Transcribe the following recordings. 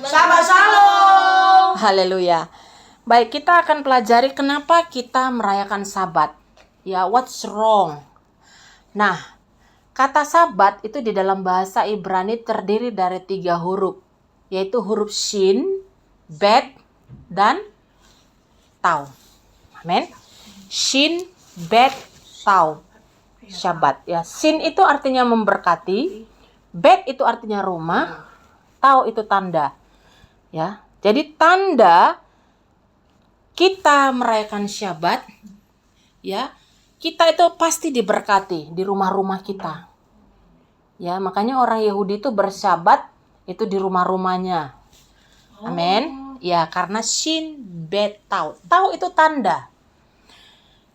Shabbat Shalom. Haleluya. Baik, kita akan pelajari kenapa kita merayakan Sabat. Ya, what's wrong? Nah, kata Sabat itu di dalam bahasa Ibrani terdiri dari 3 huruf, yaitu huruf Shin, Bet, dan Tau. Amin. Shin, Bet, Tau. Syabat. Ya, Shin itu artinya memberkati, Bet itu artinya rumah, Tau itu tanda. Ya, jadi tanda kita merayakan Syabat, ya, kita itu pasti diberkati di rumah-rumah kita. Ya, makanya orang Yahudi itu bersyabat itu di rumah-rumahnya. Amin. Ya, karena Shin, Bet, Tau. Tau itu tanda.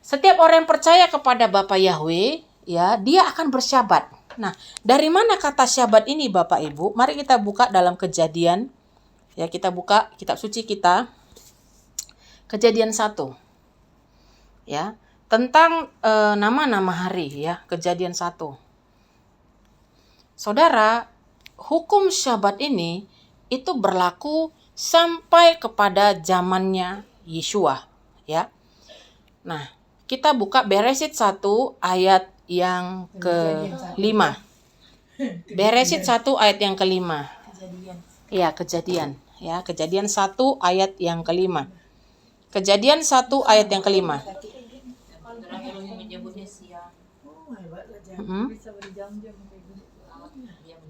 Setiap orang yang percaya kepada Bapa Yahweh, ya, dia akan bersyabat. Nah, dari mana kata syabat ini Bapak Ibu? Mari kita buka dalam Kejadian. Ya, kita buka kitab suci kita. Kejadian 1. Ya, tentang nama-nama hari, ya, Kejadian 1. Saudara, hukum Syabat ini itu berlaku sampai kepada zamannya Yeshua, ya. Nah, kita buka Beresit 1 ayat yang ke-5. Beresit 1 ayat yang ke-5. Iya, Kejadian, ya, Kejadian 1 ayat yang ke-5. Kejadian 1 ayat yang ke-5.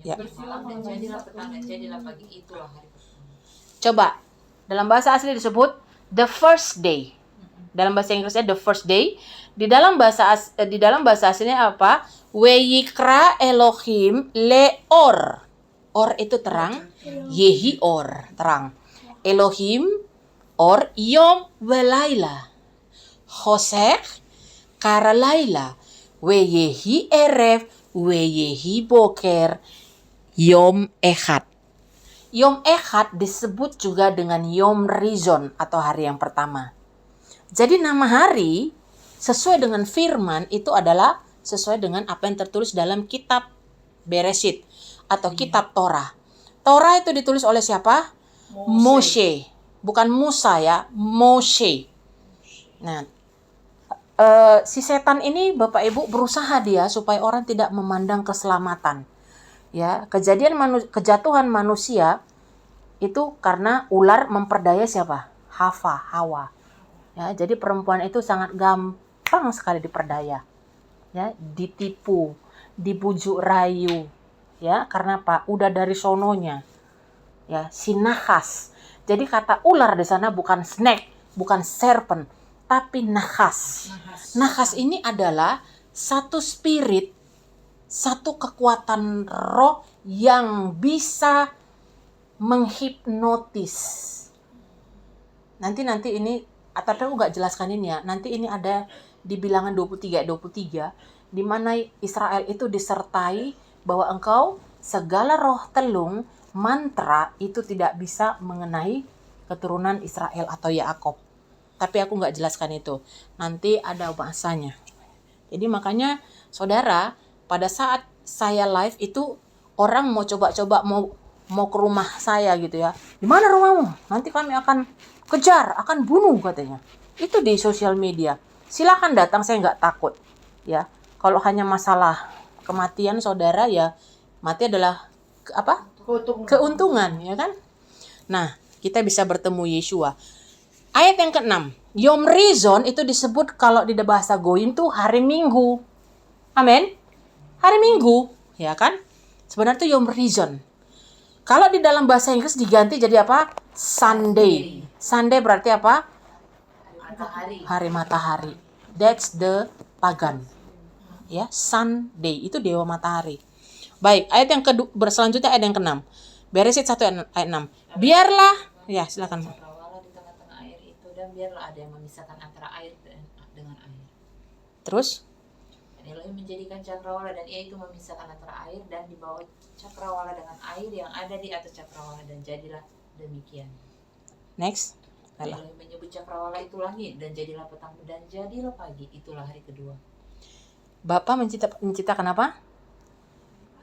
Ya. Coba, dalam bahasa asli disebut the first day. Dalam bahasa Inggrisnya the first day. Di dalam bahasa aslinya apa? Weyikra Elohim leor. Or itu terang, Yehi or terang. Elohim or yom welaila. Hosek karalaila. Weyehi eref, weyehi boker, yom echad. Yom echad disebut juga dengan Yom Rishon atau hari yang pertama. Jadi nama hari sesuai dengan firman itu adalah sesuai dengan apa yang tertulis dalam kitab Beresit atau kitab Torah. Torah itu ditulis oleh siapa? Moshe. Bukan Musa, ya, Moshe. Nah, si setan ini Bapak Ibu berusaha dia supaya orang tidak memandang keselamatan. Ya, kejatuhan manusia itu karena ular memperdaya siapa? Hawa. Ya, jadi perempuan itu sangat gampang sekali diperdaya. Ya, ditipu, dibujuk rayu. Ya, karena apa? Udah dari sononya. Ya, si nahas. Jadi kata ular di sana bukan snake, bukan serpent, tapi nahas. Nahas ini adalah satu spirit, satu kekuatan roh yang bisa menghipnotis. Nanti ini, atau aku nggak jelaskan ini ya. Nanti ini ada di Bilangan 23, di mana Israel itu disertai bahwa engkau segala roh telung, mantra itu tidak bisa mengenai keturunan Israel atau Yaakov. Tapi aku nggak jelaskan itu. Nanti ada bahasanya. Jadi makanya saudara, pada saat saya live itu orang mau coba-coba mau ke rumah saya gitu ya. Di mana rumahmu? Nanti kami akan kejar, akan bunuh katanya. Itu di sosial media. Silakan datang, saya nggak takut. Ya, kalau hanya masalah kematian saudara, ya mati adalah keuntungan, ya kan? Nah, kita bisa bertemu Yeshua. Ayat yang ke-6. Yom Rishon itu disebut kalau di bahasa Goyim tuh hari Minggu. Amin. Hari Minggu, ya kan? Sebenarnya itu Yom Rishon. Kalau di dalam bahasa Inggris diganti jadi apa? Sunday. Sunday berarti apa? Hari matahari. That's the pagan. Ya, Sunday itu dewa matahari. Baik, ayat yang selanjutnya ayat yang ke-6. Beresit 1 ayat 6. Biarlah, ya silakan. Cakrawala di tengah-tengah air itu, dan biarlah ada yang memisahkan antara air dengan air. Terus? Dan Elohim menjadikan cakrawala, dan ia itu memisahkan antara air, dan di bawah cakrawala dengan air yang ada di atas cakrawala, dan jadilah demikian. Next. Dan Elohim menyebut cakrawala itu langit, dan jadilah petang, dan jadilah pagi, itulah hari kedua. Bapa menciptakan apa?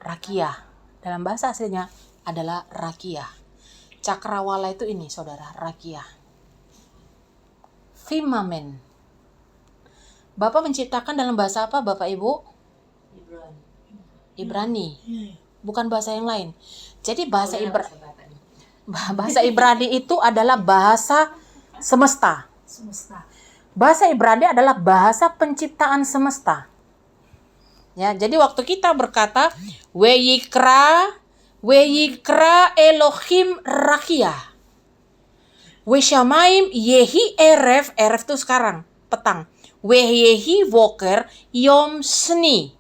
Rakia. Dalam bahasa aslinya adalah rakia. Cakrawala itu ini, saudara, rakia. Firmament. Bapak menciptakan dalam bahasa apa, Bapak Ibu? Ibrani. Bukan bahasa yang lain. Jadi bahasa Ibrani itu adalah bahasa semesta. Bahasa Ibrani adalah bahasa penciptaan semesta. Ya, jadi waktu kita berkata Weyikra Elohim rakia. Weshamaim yehi eref itu sekarang, petang. Wehyehi woker yom seni.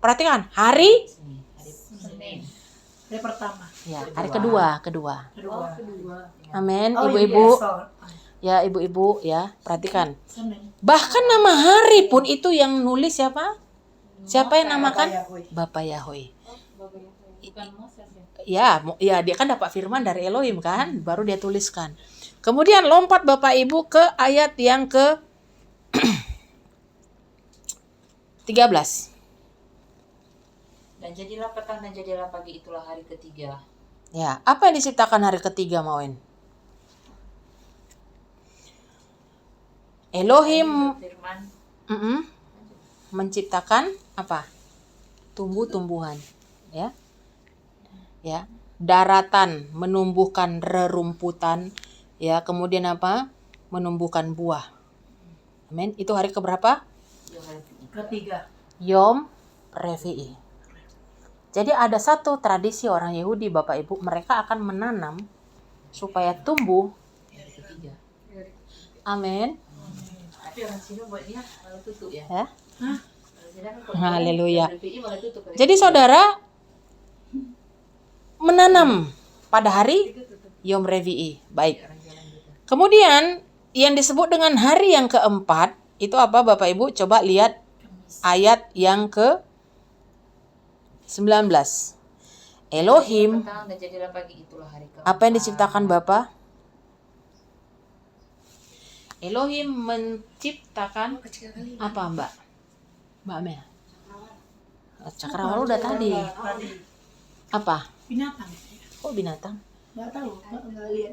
Perhatikan, hari pertama. ya, hari kedua. Amin, Oh, ibu-ibu. iya, Ya, ibu-ibu ya, perhatikan. Senin. Bahkan nama hari pun itu yang nulis siapa? Siapa yang namakan? Bapak Yahweh. Ya, dia kan dapat firman dari Elohim kan, baru dia tuliskan. Kemudian lompat Bapak Ibu ke ayat yang ke 13. Dan jadilah petang dan jadilah pagi, itulah hari ketiga. Ya, apa yang diciptakan hari ketiga, Mawen? Elohim Firman menciptakan apa? Tumbuh-tumbuhan, ya. Ya, daratan, menumbuhkan rerumputan, ya, kemudian apa? Menumbuhkan buah. Amin. Itu hari keberapa? Ketiga. Yom Revi'i. Jadi ada satu tradisi orang Yahudi, Bapak Ibu, mereka akan menanam supaya tumbuh. Hari ketiga. Amin. Tapi orang sini buat dia malah tutup ya. Ya. Kalau Haleluya. RPI malah tutup. Jadi saudara menanam pada hari Yom Revi'i. Baik. Kemudian yang disebut dengan hari yang keempat itu apa, Bapak Ibu? Coba lihat ayat yang ke 19. Elohim, Petang dan jadilah pagi, itulah hari keempat. apa yang diciptakan Bapak? Elohim menciptakan apa, Mbak? Mbak Mel? Cakrawala udah tadi. Apa? Binatang. Oh, binatang. Nggak tahu. Nggak lihat.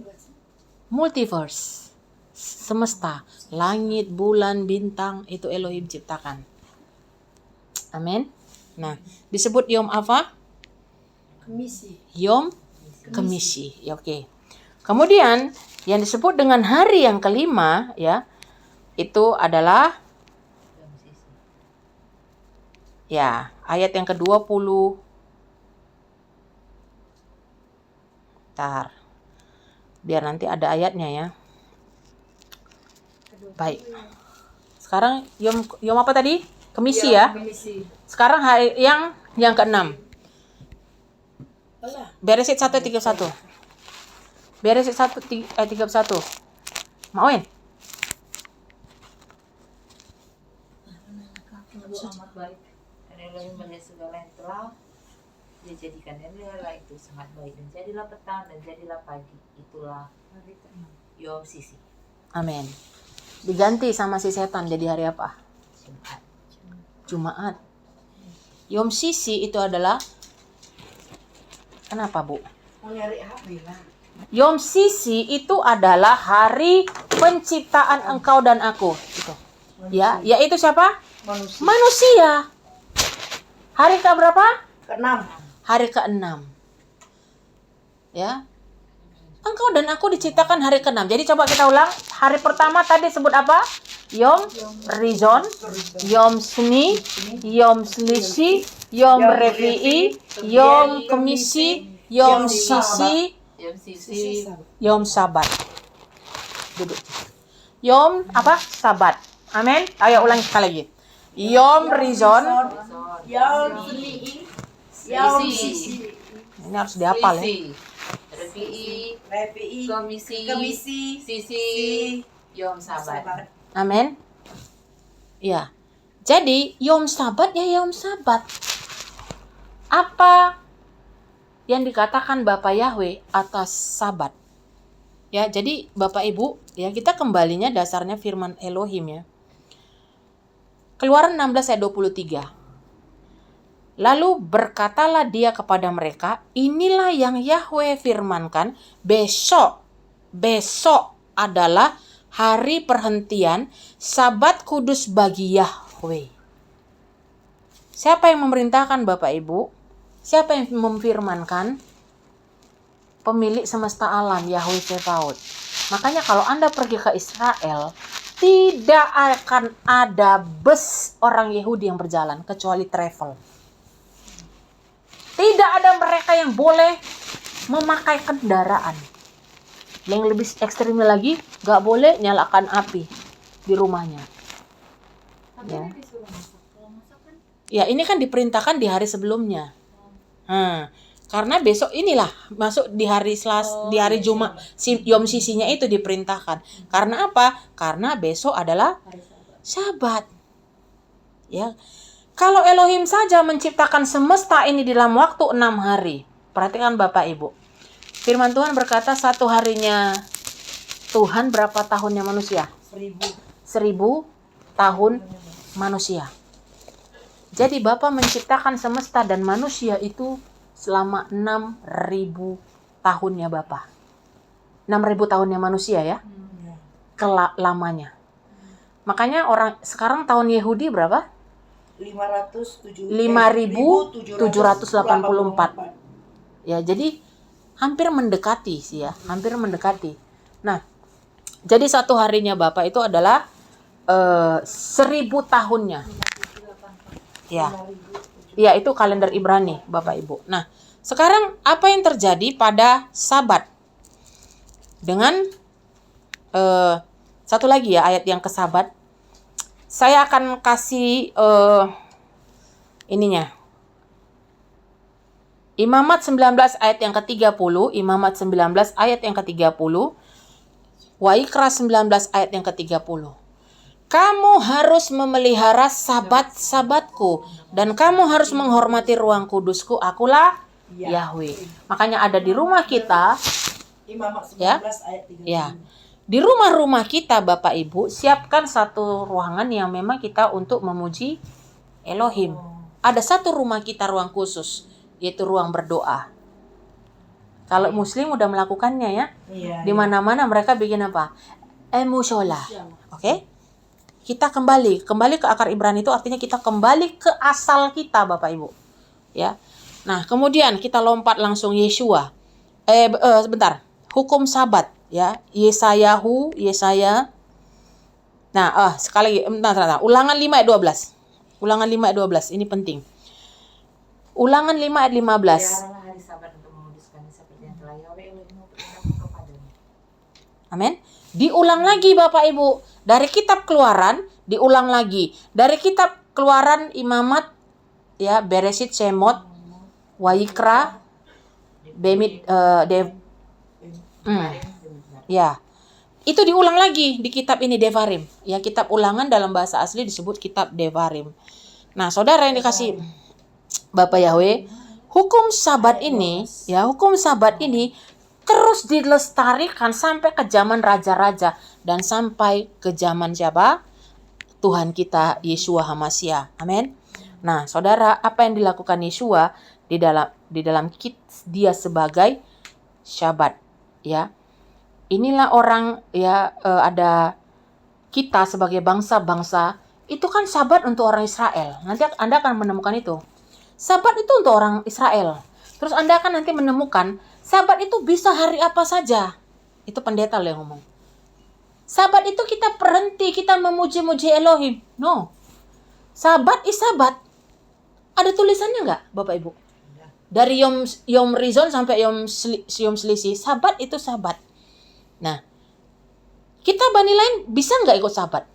Multiverse. Semesta, langit, bulan, bintang, itu Elohim ciptakan. Amin. Nah, disebut Yom apa? Kemisi. Yom Kemisi. Ya, oke. Kemudian yang disebut dengan hari yang kelima, ya, itu adalah ya, ayat yang ke-20. Bentar. Biar nanti ada ayatnya ya. Baik. Sekarang Yom apa tadi? Kemisi ya. Kemisi. Sekarang hari yang ke-6. Alah. Beresit 1:31. Beresit 1:31. Mauin. Amat baik. Dan Elohim melihat segala yang telah dia jadikan, dan lihatlah itu sangat baik, dan jadilah petang dan jadilah pagi, itulah hari ke-6 Yom Sisi. Amin. Diganti sama si setan jadi hari apa? Jumat. Jumat. Yom Sisi itu adalah kenapa, Bu? Hari HP lah. Yom Sisi itu adalah hari penciptaan engkau dan aku. Itu. Ya, yaitu siapa? Manusia. Hari ke berapa? Ke-6. Hari ke-6. Ya. Engkau dan aku diciptakan hari ke-6. Jadi coba kita ulang. Hari pertama tadi sebut apa? Yom Rizon, Yom Seni, Yom Selisi, Yom Revi'i, Yom Kemisi, Yom Sisi, Yom Sisi. Yom Sabat. Duduk. Yom apa? Sabat. Amin. Ayo ulangi sekali lagi. Yom Rizon. Yom Seni. Yom Sisi. Ini harus dihafal ya. Revi'i, Kemisi, Sisi, Yom Sabat. Amin. Ya. Jadi Yom Sabat ya Yom Sabat. Apa yang dikatakan Bapak Yahweh atas Sabat? Ya, jadi Bapak Ibu, ya kita kembalinya dasarnya firman Elohim ya. Keluaran 16 ayat 23. Lalu berkatalah dia kepada mereka, inilah yang Yahweh firmankan, besok adalah hari perhentian, Sabat kudus bagi Yahweh. Siapa yang memerintahkan Bapak Ibu? Siapa yang memfirmankan? Pemilik semesta alam, Yahweh Tsebaot. Makanya kalau Anda pergi ke Israel, tidak akan ada bus orang Yahudi yang berjalan, kecuali travel. Tidak ada mereka yang boleh memakai kendaraan. Yang lebih ekstrimnya lagi, gak boleh nyalakan api di rumahnya. Ya, ini kan diperintahkan di hari sebelumnya. Karena besok inilah masuk di hari di hari Jumat, Yom Sisinya itu diperintahkan. Karena apa? Karena besok adalah Sabat. Ya. Kalau Elohim saja menciptakan semesta ini dalam waktu 6 hari. Perhatikan Bapak Ibu. Firman Tuhan berkata 1 harinya Tuhan berapa tahunnya manusia? 1000 tahun manusia. Jadi Bapa menciptakan semesta dan manusia itu selama 6.000 tahunnya Bapa. 6.000 tahunnya manusia ya. Lamanya. Makanya orang sekarang tahun Yahudi berapa? 5.784. Ya, jadi hampir mendekati sih ya, hampir mendekati. Nah, jadi 1 harinya Bapak itu adalah 1000 tahunnya. Ya. Ya, itu kalender Ibrani, Bapak Ibu. Nah, sekarang apa yang terjadi pada Sabat? Dengan satu lagi ya ayat yang ke Sabat. Saya akan kasih ininya. Imamat 19 ayat yang ke-30, Imamat 19 ayat yang ke-30, Waikra 19 ayat yang ke-30. Kamu harus memelihara sabat-sabatku dan kamu harus menghormati ruang kudusku, akulah Yahweh. Makanya ada di rumah kita, Imamat 19 ya, ayat 30. ya. Di rumah-rumah kita Bapak Ibu, siapkan satu ruangan yang memang kita untuk memuji Elohim. Ada satu rumah kita ruang khusus, yaitu ruang berdoa. Kalau Muslim udah melakukannya ya, di mana-mana mereka bikin apa? Musola. Oke? Kita kembali ke akar Ibrani itu artinya kita kembali ke asal kita Bapak Ibu. Ya. Nah, kemudian kita lompat langsung Yeshua. Sebentar. Hukum Sabat. Ya, Yesaya. Nah, sekali lagi, Ulangan 5 ayat 12. Ulangan 5 ayat 12, ini penting. Ulangan 5 ayat 15. Peliharalah hari Sabat untuk menguduskannya seperti yang telah Yahweh Elohimmu perintahkan kepadanya. Amin. Diulang lagi Bapak Ibu. Dari kitab Keluaran, diulang lagi. Dari kitab Keluaran Imamat, ya, Bereshit, Shemot, Waikra, Bemit, ya, itu diulang lagi di kitab ini Devarim. Ya, kitab ulangan dalam bahasa asli disebut kitab Devarim. Nah, saudara yang dikasih Bapak Yahweh, hukum Sabat ini terus dilestarikan sampai ke zaman raja-raja dan sampai ke zaman siapa? Tuhan kita Yeshua HaMashiach. Amin. Nah, saudara, apa yang dilakukan Yeshua di dalam dia sebagai Syabat, ya. Inilah orang ya, ada kita sebagai bangsa-bangsa, itu kan Sabat untuk orang Israel. Nanti Anda akan menemukan itu. Sabat itu untuk orang Israel. Terus Anda akan nanti menemukan Sabat itu bisa hari apa saja. Itu pendeta loh yang ngomong. Sabat itu kita berhenti, kita memuji-muji Elohim. No. Sabat is Sabat. Ada tulisannya nggak, Bapak Ibu? Dari Yom Rishon sampai Yom Selisih, Sabat itu Sabat. Nah, kita Bani lain bisa nggak ikut Sabat?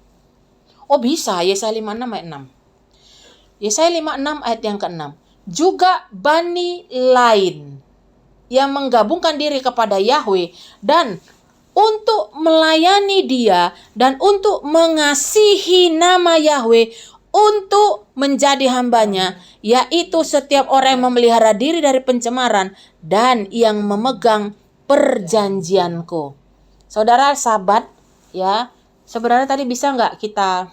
Oh bisa, Yesaya 56 ayat 6. Yesaya 56 ayat yang ke-6. Juga Bani lain yang menggabungkan diri kepada Yahweh dan untuk melayani Dia dan untuk mengasihi nama Yahweh, untuk menjadi hambanya, yaitu setiap orang yang memelihara diri dari pencemaran dan yang memegang perjanjianku. Saudara, Sabat, ya, sebenarnya tadi bisa nggak kita,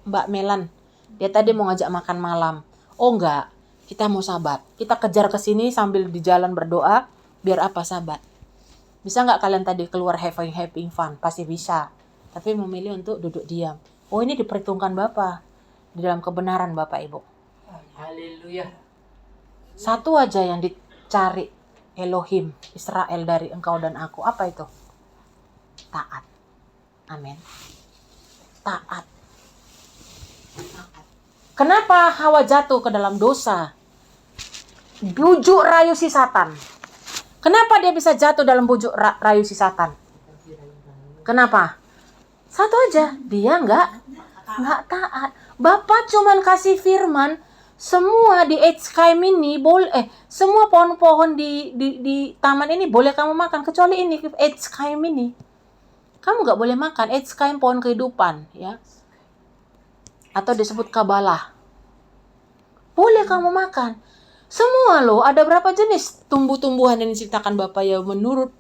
Mbak Melan, dia tadi mau ngajak makan malam. Oh enggak, Kita mau sabat. Kita kejar ke sini sambil di jalan berdoa. Biar apa sabat? Bisa nggak kalian tadi keluar having fun? Pasti bisa. Tapi memilih untuk duduk diam. Oh, ini diperhitungkan Bapak. Di dalam kebenaran Bapak Ibu. Haleluya. Satu aja yang dicari Elohim Israel dari engkau dan aku. Apa itu? Taat. Amin. Taat. Kenapa Hawa jatuh ke dalam dosa? Bujuk rayu si Satan. Kenapa dia bisa jatuh dalam bujuk rayu si Satan? Kenapa? Satu aja, dia nggak taat. Bapak cuman kasih firman, semua di Edgeheim ini boleh, semua pohon-pohon di taman ini boleh kamu makan, kecuali ini Edgeheim ini. Kamu nggak boleh makan Edgeheim, pohon kehidupan, ya. Atau disebut kabalah. Boleh kamu makan. Semua loh, ada berapa jenis tumbuh-tumbuhan yang diciptakan Bapak ya menurut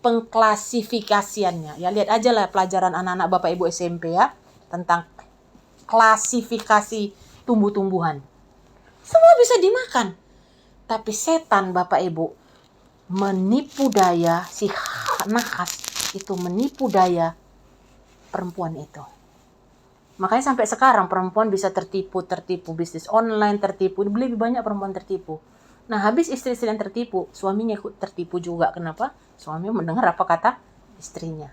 pengklasifikasiannya. Ya lihat aja lah pelajaran anak-anak Bapak Ibu SMP ya tentang klasifikasi tumbuh-tumbuhan. Semua bisa dimakan. Tapi setan Bapak Ibu menipu daya si nahas itu menipu daya perempuan itu. Makanya sampai sekarang perempuan bisa tertipu bisnis online tertipu, lebih banyak perempuan tertipu. Nah, habis istri-istri yang tertipu, suaminya ikut tertipu juga. Kenapa? Suami mendengar apa kata istrinya.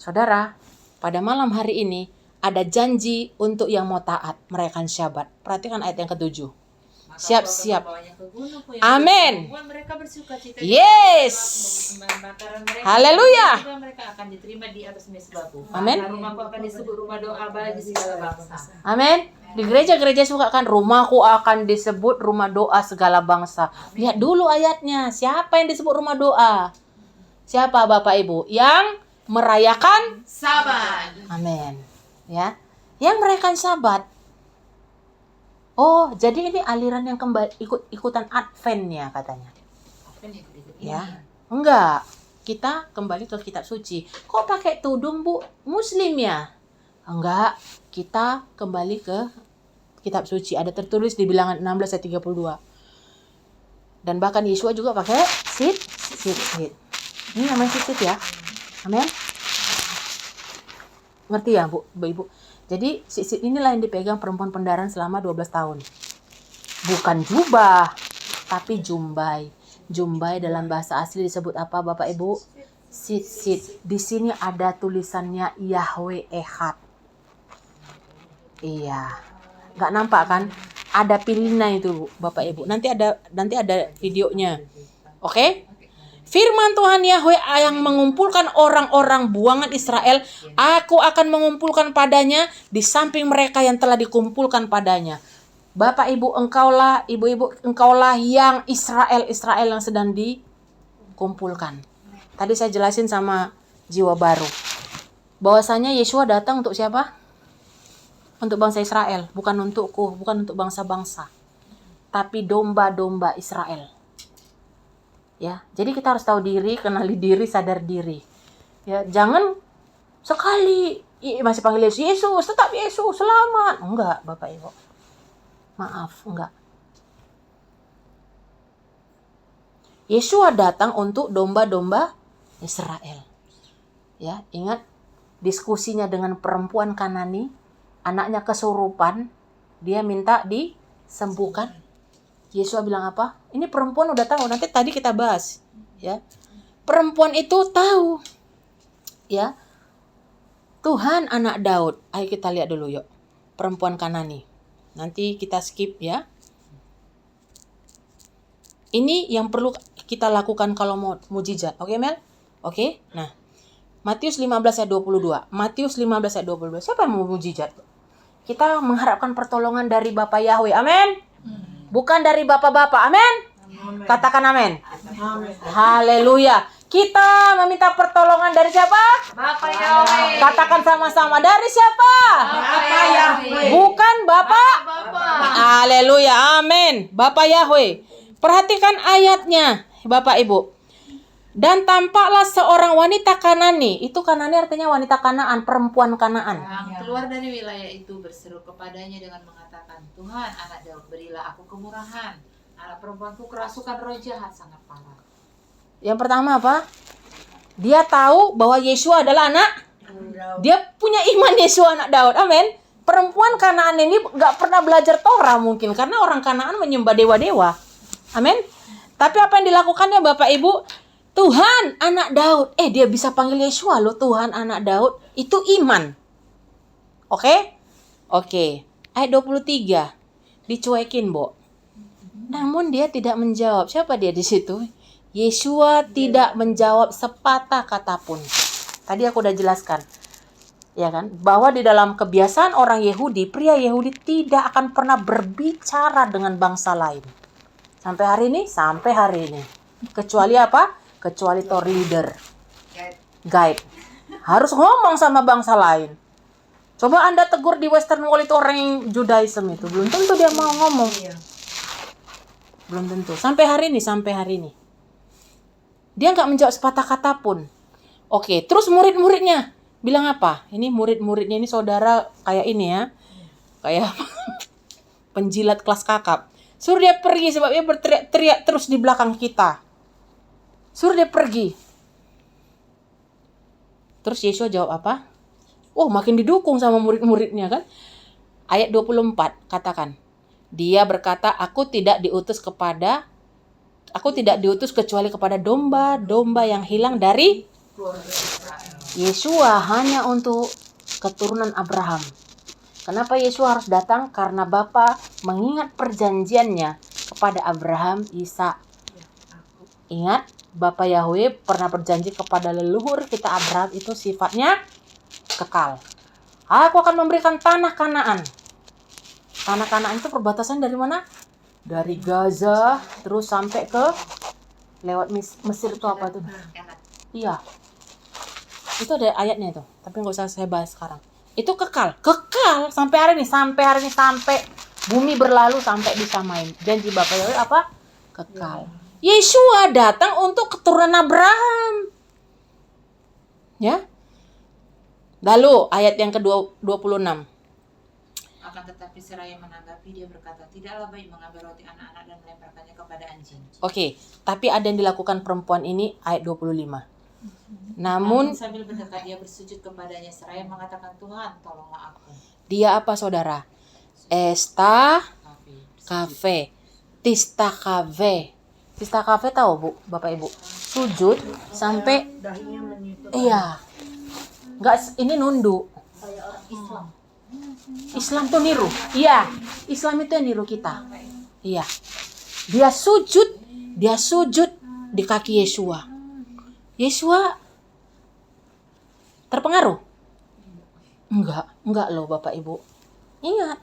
Saudara, pada malam hari ini ada janji untuk yang mau taat merayakan Syabat. Perhatikan ayat yang ke-7. Siap-siap. Amin. Mereka bersukacita. Yes. Haleluya. Mereka akan diterima di atas mezbahku. Amin. Rumahku akan disebut rumah doa bagi segala bangsa. Amin. Di gereja-gereja suka kan, rumahku akan disebut rumah doa segala bangsa. Lihat dulu ayatnya. Siapa yang disebut rumah doa? Siapa Bapak Ibu? Yang merayakan Sabat. Amin. Ya. Yang merayakan Sabat. Oh, jadi ini aliran yang kembali ikutan Advent-nya katanya. Ya. Enggak. Kita kembali ke kitab suci. Kok pakai tudung, Bu? Muslim ya? Enggak. Kita kembali ke kitab suci. Ada tertulis di Bilangan 16 ayat 32. Dan bahkan Yesua juga pakai sit. Ini namanya sit ya. Amin. Ngerti ya, Bu, Ibu? Jadi sit inilah yang dipegang perempuan pendaran selama 12 tahun. Bukan jubah, tapi jumbai. Jumbai dalam bahasa asli disebut apa, Bapak Ibu? Sit. Di sini ada tulisannya Yahweh Ehad. Iya. Nggak nampak kan? Ada pilihnya itu, Bapak Ibu. Nanti ada videonya. Oke? Firman Tuhan Yahweh yang mengumpulkan orang-orang buangan Israel, aku akan mengumpulkan padanya di samping mereka yang telah dikumpulkan padanya. Bapak Ibu engkaulah, Ibu-ibu engkaulah yang Israel yang sedang dikumpulkan. Tadi saya jelasin sama jiwa baru. Bahwasanya Yesua datang untuk siapa? Untuk bangsa Israel, bukan untukku, bukan untuk bangsa-bangsa. Tapi domba-domba Israel. Ya, jadi kita harus tahu diri, kenali diri, sadar diri. Ya, jangan sekali masih panggil Yesus, tetap Yesus, selamat. Enggak, Bapak Ibu. Maaf, enggak. Yesua datang untuk domba-domba Israel. Ya, ingat diskusinya dengan perempuan Kanani, anaknya kesurupan, dia minta disembuhkan. Yesua bilang apa? Ini perempuan udah tahu. Nanti tadi kita bahas, ya. Perempuan itu tahu, ya. Tuhan anak Daud. Ayo kita lihat dulu yuk. Perempuan Kanani. Nanti kita skip ya. Ini yang perlu kita lakukan kalau mau mujizat. Oke, Mel? Oke. Nah, Matius 15 ayat 22. Matius 15 ayat 22. Siapa yang mau mujizat? Kita mengharapkan pertolongan dari Bapa Yahweh. Amin. Bukan dari bapak-bapak. Amin. Katakan amin. Haleluya. Kita meminta pertolongan dari siapa? Bapak Yahweh. Katakan sama-sama. Dari siapa? Bapak Yahweh. Bukan Bapak. Haleluya. Amin. Bapak Yahweh. Perhatikan ayatnya, Bapak Ibu. Dan tampaklah seorang wanita Kanani. Itu Kanani artinya wanita Kanaan, perempuan Kanaan. Yang keluar dari wilayah itu berseru kepadanya dengan mengatakan, Tuhan, anak Daud, berilah aku kemurahan. Anak perempuanku kerasukan roh jahat sangat parah. Yang pertama apa? Dia tahu bahwa Yesua adalah anak. Dia punya iman Yesua anak Daud. Amin. Perempuan Kanaan ini gak pernah belajar Torah mungkin. Karena orang Kanaan menyembah dewa-dewa. Amin. Tapi apa yang dilakukannya Bapak Ibu? Tuhan anak Daud. Dia bisa panggil Yesua loh. Tuhan anak Daud. Itu iman. Oke? Oke. Ayat 23. Dicuekin, Bo. Namun dia tidak menjawab. Siapa dia di situ? Yesua tidak menjawab sepatah kata pun. Tadi aku udah jelaskan. Ya kan? Bahwa di dalam kebiasaan orang Yahudi, pria Yahudi tidak akan pernah berbicara dengan bangsa lain. Sampai hari ini? Sampai hari ini. Kecuali apa? Kecuali tour leader. Guide. Harus ngomong sama bangsa lain. Coba Anda tegur di Western Wall itu orang yang Judaism itu. Belum tentu dia mau ngomong. Belum tentu. Sampai hari ini. Dia nggak menjawab sepatah kata pun. Oke, terus murid-muridnya bilang apa? Ini murid-muridnya ini saudara kayak ini ya. Kayak penjilat kelas kakap. Suruh dia pergi sebab dia berteriak-teriak terus di belakang kita. Suruh dia pergi. Terus Yesus jawab apa? Makin didukung sama murid-muridnya kan. Ayat 24 katakan. Dia berkata, aku tidak diutus kecuali kepada domba-domba yang hilang dari Yesua hanya untuk keturunan Abraham. Kenapa Yesua harus datang? Karena Bapa mengingat perjanjiannya kepada Abraham, Ishak. Ingat, Bapa Yahweh pernah berjanji kepada leluhur kita Abraham itu sifatnya kekal. Aku akan memberikan tanah Kanaan. Tanah Kanaan itu perbatasan dari mana? Dari Gaza terus sampai ke lewat Mesir itu apa tuh? Iya. Itu ada ayatnya itu, tapi nggak usah saya bahas sekarang. Itu kekal sampai hari ini, sampai bumi berlalu sampai disamain. Janji Bapa Yahweh apa? Kekal. Yesua datang untuk keturunan Abraham. Ya. Lalu ayat yang ke-26. Akan tetapi seraya menanggapi, dia berkata, tidaklah baik mengambil roti anak-anak dan melemparkannya kepada anjing. Oke, tapi ada yang dilakukan perempuan ini ayat 25. Namun sambil mendekat dia bersujud kepadanya seraya mengatakan, Tuhan, tolonglah aku. Dia apa saudara? Esta kafe. Tista kafe. Tista kafe tahu Bu, Bapak Ibu? Sujud sampai iya. Enggak, ini nunduk. Kayak orang Islam. Islam tuh niru. Iya, Islam itu yang niru kita. Iya. Dia sujud di kaki Yesua. Yesua terpengaruh? Enggak loh Bapak Ibu. Ingat.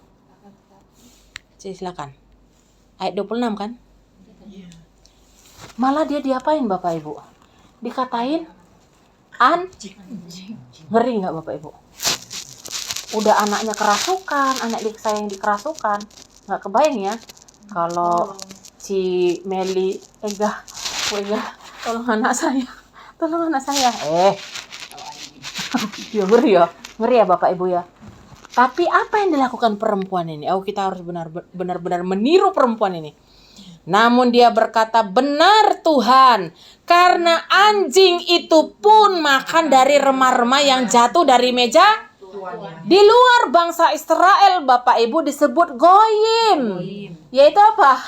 Silakan. Ayat 26 kan? Malah dia diapain Bapak Ibu? Dikatain ngeri nggak Bapak Ibu? Udah anaknya kerasukan, anak saya yang dikerasukan. Nggak kebayang ya kalau si Meli Ega, tolong anak saya. Ya ngeri ya Bapak Ibu ya. Tapi apa yang dilakukan perempuan ini? Kita harus benar-benar meniru perempuan ini. Namun dia berkata, benar Tuhan, karena anjing itu pun makan dari remah-remah yang jatuh dari meja. Di luar bangsa Israel Bapak Ibu disebut goyim. Yaitu apa?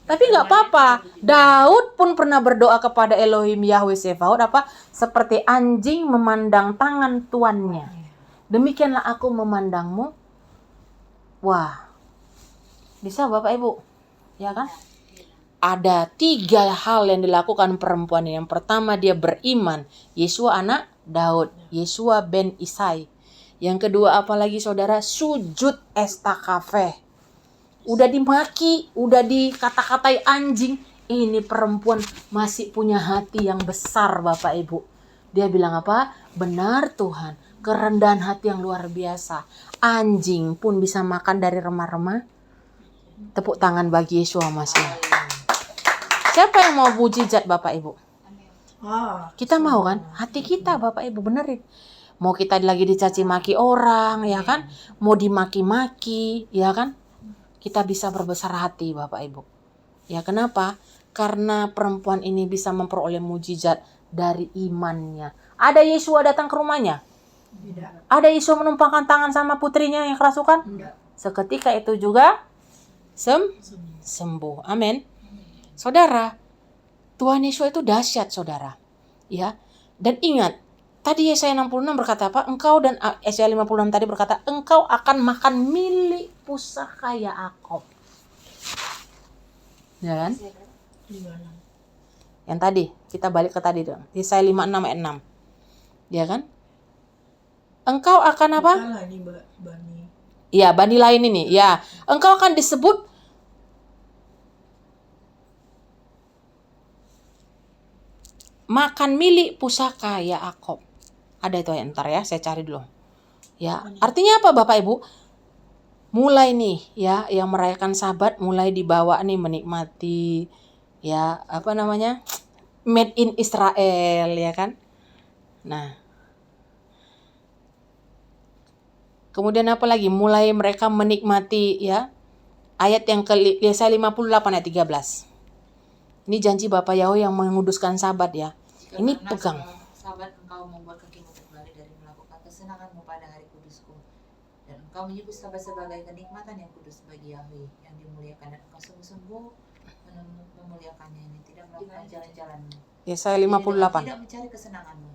Tapi nggak apa-apa. Daud pun pernah berdoa kepada Elohim Yahweh Sebaot apa? Seperti anjing memandang tangan tuannya. Demikianlah aku memandangmu. Wah, bisa Bapak Ibu, ya kan? Ada 3 hal yang dilakukan perempuan ini. Yang pertama dia beriman, Yesua anak Daud, Yesua ben Isai. Yang kedua apalagi saudara? Sujud estakafe. Udah dimaki, udah dikata-katai anjing. Ini perempuan masih punya hati yang besar Bapak Ibu. Dia bilang apa? Benar Tuhan, kerendahan hati yang luar biasa. Anjing pun bisa makan dari remah-remah. Tepuk tangan bagi Yesua Masih. Siapa yang mau mujizat Bapak Ibu? Ah, Kita mau kan? Hati kita Bapak Ibu benerin. Mau kita lagi dicaci maki orang, ya kan? Mau dimaki-maki, ya kan? Kita bisa berbesar hati Bapak Ibu. Ya kenapa? Karena perempuan ini bisa memperoleh mujizat dari imannya. Ada Yesua datang ke rumahnya? tidak. Ada Yesua menumpangkan tangan sama putrinya yang kerasukan? Tidak. Seketika itu juga sembuh. Amin. Saudara, Tuhan Yesus itu dahsyat, saudara. Ya. Dan ingat, tadi Yesaya 66 berkata apa? Engkau dan Yesaya 56 tadi berkata, engkau akan makan milik pusaka Yaakov. Ya kan? Di mana? Yang tadi, kita balik ke tadi dong. Yesaya 56 ayat 6. Ya kan? Engkau akan apa? Bukanlah ini Bani. Iya, bani lain ini. Ya, engkau akan disebut makan milik pusaka Yaakov. Ada itu ya, ntar ya, saya cari dulu. Ya, artinya apa Bapak Ibu? Mulai nih ya, yang merayakan Sabat mulai dibawa nih menikmati ya, apa namanya? Made in Israel, ya kan? Nah. Kemudian apa lagi? Mulai mereka menikmati ya. Ayat yang ke Yesaya 58 ayat 13. Ini janji Bapak Yahweh yang menguduskan Sabat ya. Ini Karena pegang. Sabat engkau membuat kakimu terbalik dari melakukan kesenanganmu pada hari kudusku. Dan engkau menyebut Sabat sebagai kenikmatan yang kudus bagi Yahweh, yang dimuliakan, dan engkau sungguh-sungguh memuliakannya, ini tidak melakukan jalan-jalanmu. Yesaya Jadi dengan 58. tidak mencari kesenanganmu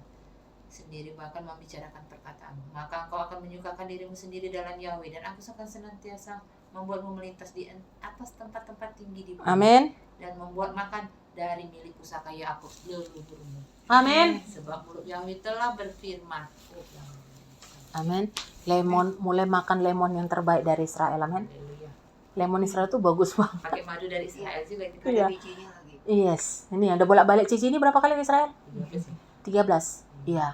sendiri, bahkan membicarakan perkataanmu, maka engkau akan menyukakan dirimu sendiri dalam Yahweh, dan aku akan senantiasa membuatmu melintas di atas tempat-tempat tinggi di bumi. Amin. Dan membuat makan dari milik pusaka Yaakov leluhurmu. Amin. Sebab mulut Yahweh telah berfirman. Amin. Lemon, mulai makan lemon yang terbaik dari Israel. Amin. Haleluya. Lemon Israel tuh bagus banget. Pakai madu dari Israel juga, kita Iya. ada bijinya lagi. Yes. Ini ada bolak-balik cici ini berapa kali di Israel? 13. Iya.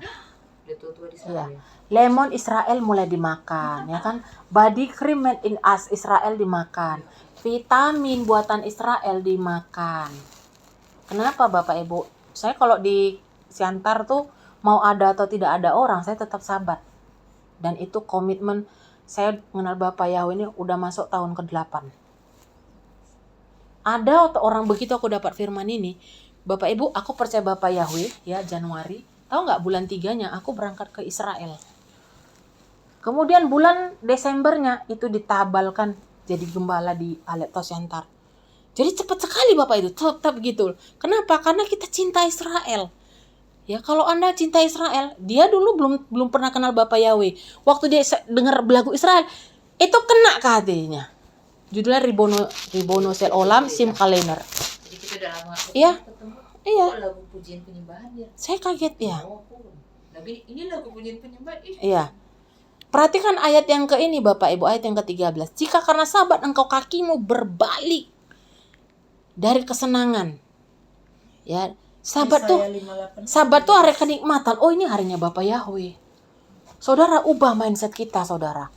Udah tua-tua di sana Iya. ya. Lemon Israel mulai dimakan, ya kan? Body cream made in us Israel dimakan. Vitamin buatan Israel dimakan. Kenapa Bapak Ibu? Saya kalau di Siantar tuh mau ada atau tidak ada orang, saya tetap Sabat. Dan itu komitmen saya mengenal Bapak Yahweh ini udah masuk tahun ke-8. Ada atau orang begitu aku dapat firman ini, Bapak Ibu, aku percaya Bapak Yahweh ya Januari. Tahu nggak bulan 3-nya aku berangkat ke Israel. Kemudian bulan Desembernya itu ditabalkan jadi gembala di Alepto Siantar. Jadi cepat sekali Bapak itu, tetap gitu. Kenapa? Karena kita cinta Israel. Ya kalau Anda cinta Israel, dia dulu belum pernah kenal Bapak Yahweh. Waktu dia dengar lagu Israel, itu kena ke hatinya. Judulnya Ribono Sel Olam Sim Kalener. Jadi kita udah lama Iya. ketemu. Iya. Oh, lagu pujian penyembahan dia. Saya kaget ya. Oh, aku. Lagi ini lagu pujian penyembahan. Iya. Perhatikan ayat yang ke ini Bapak Ibu, ayat yang ke-13. Jika karena Sabat engkau kakimu berbalik dari kesenangan. Ya, Sabat tuh Yesaya 58. Sabat tuh hari kenikmatan. Oh, ini harinya Bapak Yahweh. Saudara, ubah mindset kita, saudara.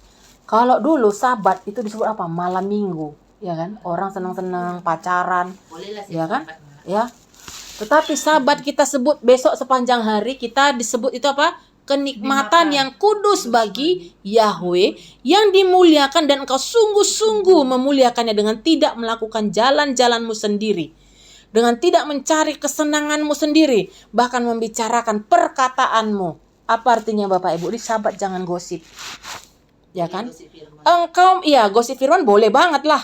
Kalau dulu Sabat itu disebut apa? Malam Minggu, ya kan? Orang senang-senang pacaran, Bolehlah ya kan? Sabat, Mak. Ya. Tetapi Sabat kita sebut besok sepanjang hari kita disebut itu apa? Kenikmatan yang kudus bagi Yahweh, yang dimuliakan dan engkau sungguh-sungguh memuliakannya dengan tidak melakukan jalan-jalanmu sendiri, dengan tidak mencari kesenanganmu sendiri, bahkan membicarakan perkataanmu. Apa artinya Bapak Ibu? Di Sabat jangan gosip. Ya kan? Gosip firman. Engkau, iya gosip firman boleh banget lah.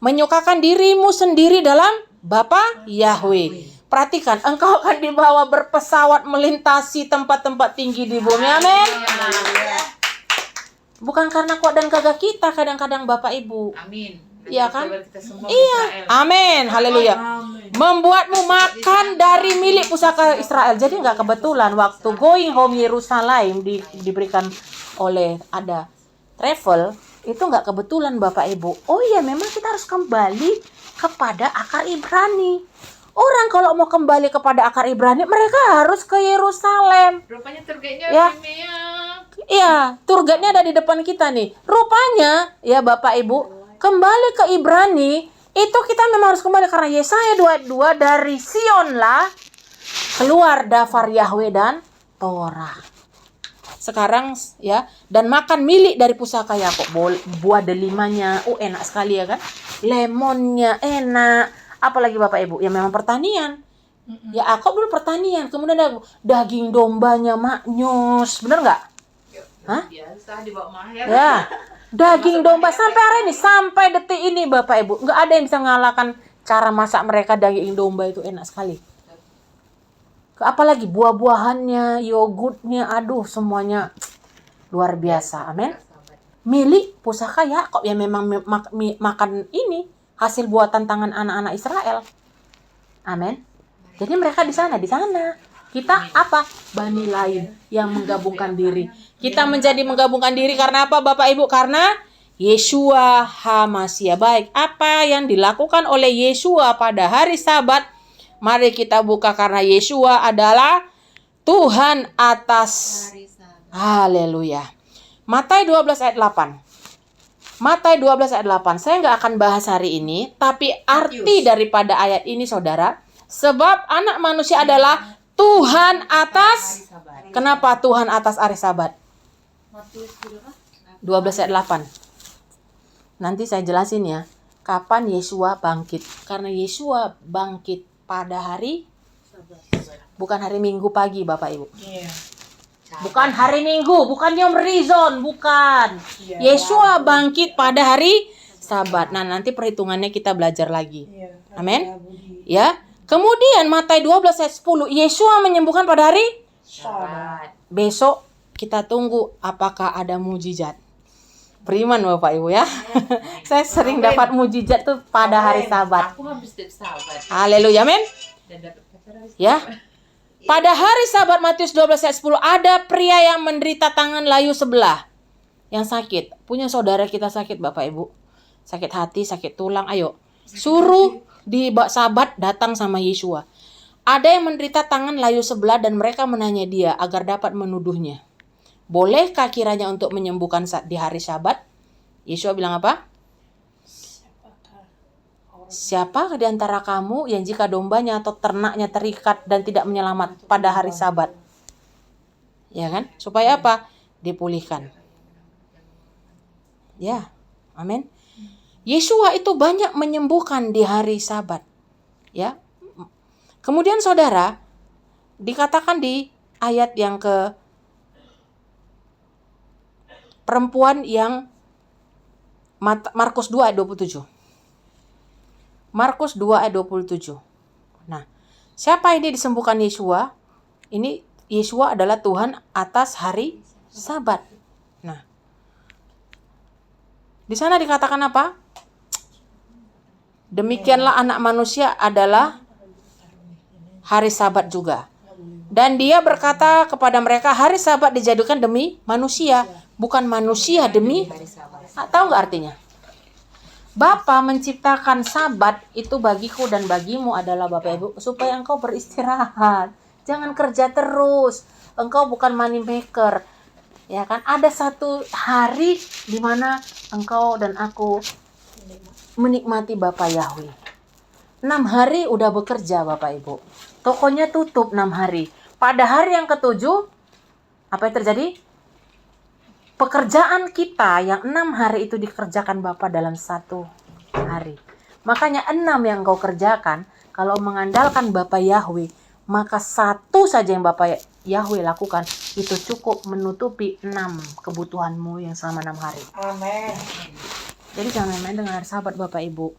Menyukakan dirimu sendiri dalam Bapa Yahweh. Perhatikan, engkau akan dibawa berpesawat melintasi tempat-tempat tinggi di bumi. Amin. Bukan karena kuat dan gagah kita kadang-kadang Bapak Ibu. Amin. Iya kan? Kita semua Iya. Israel. Amin. Haleluya. Amin. Membuatmu makan dari milik pusaka Israel. Jadi nggak kebetulan waktu going home Yerusalem diberikan oleh ada travel, itu nggak kebetulan Bapak Ibu. Oh iya, memang kita harus kembali kepada akar Ibrani. Orang kalau mau kembali kepada akar Ibrani, mereka harus ke Yerusalem. Rupanya targetnya Ya. Crimea. Iya, tour guide-nya ada di depan kita nih. Rupanya, ya Bapak Ibu, kembali ke Ibrani Itu kita memang harus kembali karena Yesaya 22 dari Sionlah keluar daftar Yahweh dan Torah. Sekarang ya, dan makan milik dari pusaka Yakub. Buah delimanya, enak sekali ya kan? Lemonnya enak. Apalagi Bapak Ibu, ya memang pertanian. Ya Yakub dulu pertanian, kemudian ada daging dombanya maknyus, bener nggak? Hah? Biasa dibawa mahal. Ya, daging domba sampai hari ini, sampai detik ini Bapak Ibu, nggak ada yang bisa mengalahkan cara masak mereka. Daging domba itu enak sekali. Apalagi buah-buahannya, yogurtnya, aduh semuanya luar biasa. Amin. Milik pusaka Yakub yang memang makan ini hasil buatan tangan anak-anak Israel. Amin. Jadi mereka di sana. Kita apa? Bani lain yang menggabungkan diri. Kita menjadi menggabungkan diri karena apa Bapak Ibu? Karena Yeshua HaMashiach. Baik, apa yang dilakukan oleh Yeshua pada hari Sabat? Mari kita buka karena Yeshua adalah Tuhan atas. Haleluya. Matius 12 ayat 8. Matius 12 ayat 8. Saya nggak akan bahas hari ini, tapi arti daripada ayat ini saudara, sebab anak manusia adalah Tuhan atas. Kenapa Tuhan atas hari Sabat? 12 ayat 8. Nanti saya jelasin ya, kapan Yeshua bangkit. Karena Yeshua bangkit pada hari, bukan hari Minggu pagi Bapak Ibu. Bukan hari Minggu, bukan Yom Rizon, bukan. Yeshua bangkit pada hari Sabat. Nah, nanti perhitungannya kita belajar lagi. Amin. Ya. Kemudian Matius 12 ayat 10, Yeshua menyembuhkan pada hari Sabat. besok. Kita tunggu apakah ada mujizat. Beriman Bapak Ibu ya. Saya sering dapat mujizat tuh pada hari Sabat. Aku habis setiap Sabat. Haleluya, amin. Dan dapat pacar habis Ya. Pada hari Sabat Matius 12 ayat 10 ada pria yang menderita tangan layu sebelah yang sakit. Punya saudara kita sakit Bapak Ibu. Sakit hati, sakit tulang, ayo. Suruh di Sabat datang sama Yeshua. Ada yang menderita tangan layu sebelah dan mereka menanya dia agar dapat menuduhnya. Bolehkah kiranya untuk menyembuhkan di hari Sabat? Yeshua bilang apa? Siapa di antara kamu yang jika dombanya atau ternaknya terikat dan tidak menyelamat pada hari Sabat? Ya kan? Supaya apa? Dipulihkan. Ya, amin. Yeshua itu banyak menyembuhkan di hari Sabat. Ya. Kemudian saudara, dikatakan di ayat yang ke perempuan yang Markus 2 ayat 27. Markus 2 ayat 27. Nah, siapa ini disembuhkan Yeshua? Ini Yeshua adalah Tuhan atas hari Sabat. Nah, di sana dikatakan apa? Demikianlah anak manusia adalah hari Sabat juga. Dan dia berkata kepada mereka, hari Sabat dijadikan demi manusia, bukan manusia demi. Tahu nggak artinya? Bapa menciptakan Sabat itu bagiku dan bagimu adalah Bapak Ibu supaya engkau beristirahat. Jangan kerja terus. Engkau bukan money maker. Ya kan? Ada satu hari di mana engkau dan aku menikmati Bapa Yahweh. 6 hari udah bekerja Bapak Ibu. Tokonya tutup 6 hari. Pada hari yang ke-7, apa yang terjadi? Pekerjaan kita yang 6 hari itu dikerjakan Bapa dalam 1 hari. Makanya 6 yang kau kerjakan, kalau mengandalkan Bapa Yahweh, maka 1 saja yang Bapa Yahweh lakukan, itu cukup menutupi 6 kebutuhanmu yang selama 6 hari. Amin. Jadi jangan main-main dengan hari Sabat Bapak Ibu.